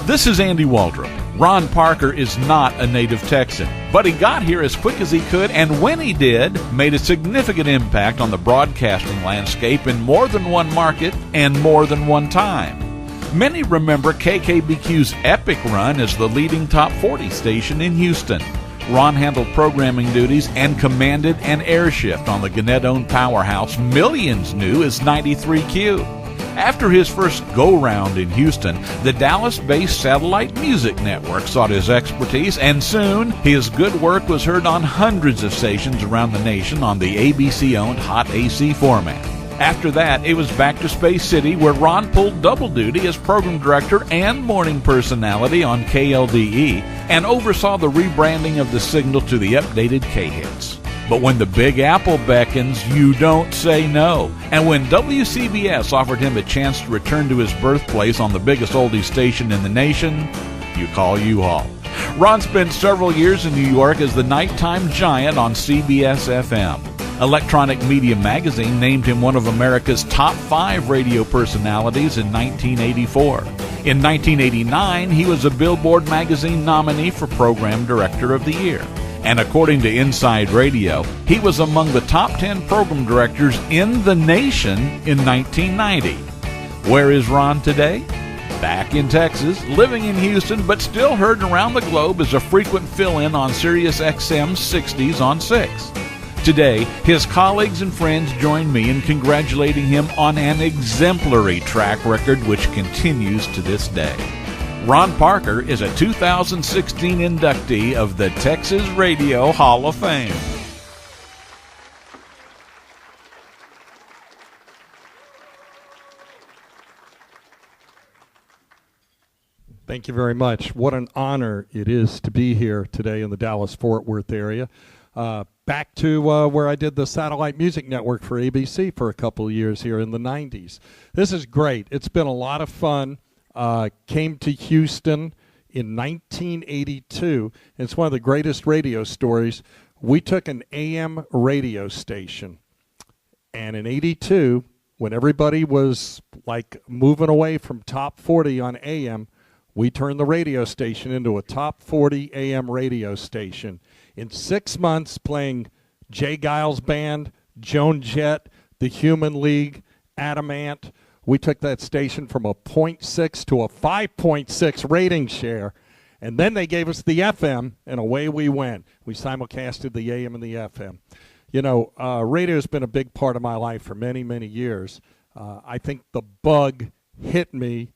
This is Andy Waldrop. Ron Parker is not a native Texan, but he got here as quick as he could, and when he did, made a significant impact on the broadcasting landscape in more than one market and more than one time. Many remember KKBQ's epic run as the leading top 40 station in Houston. Ron handled programming duties and commanded an air shift on the Gannett-owned powerhouse millions knew as 93Q. After his first go-round in Houston, the Dallas-based Satellite Music Network sought his expertise, and soon his good work was heard on hundreds of stations around the nation on the ABC-owned Hot AC format. After that, it was back to Space City, where Ron pulled double duty as program director and morning personality on KLDE and oversaw the rebranding of the signal to the updated K-Hits. But when the Big Apple beckons, you don't say no. And when WCBS offered him a chance to return to his birthplace on the biggest oldie station in the nation, you call U-Haul. Ron spent several years in New York as the nighttime giant on CBS FM. Electronic Media Magazine named him one of America's top 5 radio personalities in 1984. In 1989, he was a Billboard magazine nominee for Program Director of the Year. And according to Inside Radio, he was among the top 10 program directors in the nation in 1990. Where is Ron today? Back in Texas, living in Houston, but still heard around the globe as a frequent fill-in on Sirius XM's 60s on 6. Today, his colleagues and friends join me in congratulating him on an exemplary track record which continues to this day. Ron Parker is a 2016 inductee of the Texas Radio Hall of Fame. Thank you very much. What an honor it is to be here today in the Dallas-Fort Worth area. Back to where I did the Satellite Music Network for ABC for a couple of years here in the 90s. This is great. It's been a lot of fun. Came to Houston in 1982. It's one of the greatest radio stories. We took an AM radio station, and in 82, when everybody was like moving away from top 40 on AM, we turned the radio station into a top 40 AM radio station. In 6 months, playing Jay Giles Band, Joan Jett, The Human League, Adamant, we took that station from a 0.6 to a 5.6 rating share, and then they gave us the FM, and away we went. We simulcasted the AM and the FM. You know, radio has been a big part of my life for many, many years. I think the bug hit me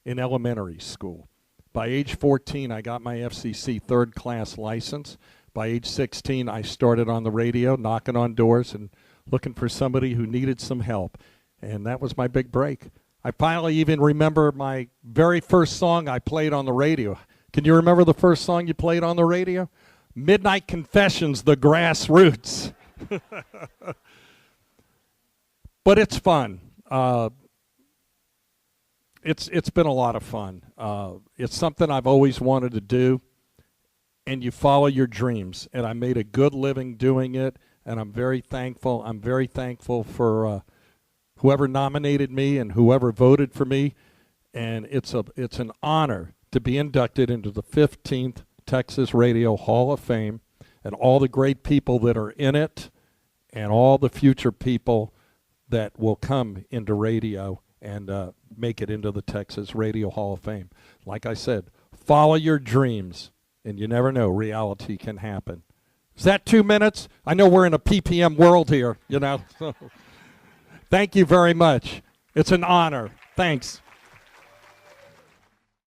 in elementary school. By age 14, I got my FCC third-class license. By age 16, I started on the radio, knocking on doors and looking for somebody who needed some help. And that was my big break. I finally even remember my very first song I played on the radio. Can you remember the first song you played on the radio? Midnight Confessions, The Grassroots. But it's fun. It's been a lot of fun. It's something I've always wanted to do, and you follow your dreams. And I made a good living doing it, and I'm very thankful. I'm very thankful for whoever nominated me and whoever voted for me, and it's an honor to be inducted into the 15th Texas Radio Hall of Fame, and all the great people that are in it, and all the future people that will come into radio and make it into the Texas Radio Hall of Fame. Like I said, follow your dreams, and you never know, reality can happen. Is that 2 minutes? I know we're in a PPM world here, you know. Thank you very much. It's an honor. Thanks.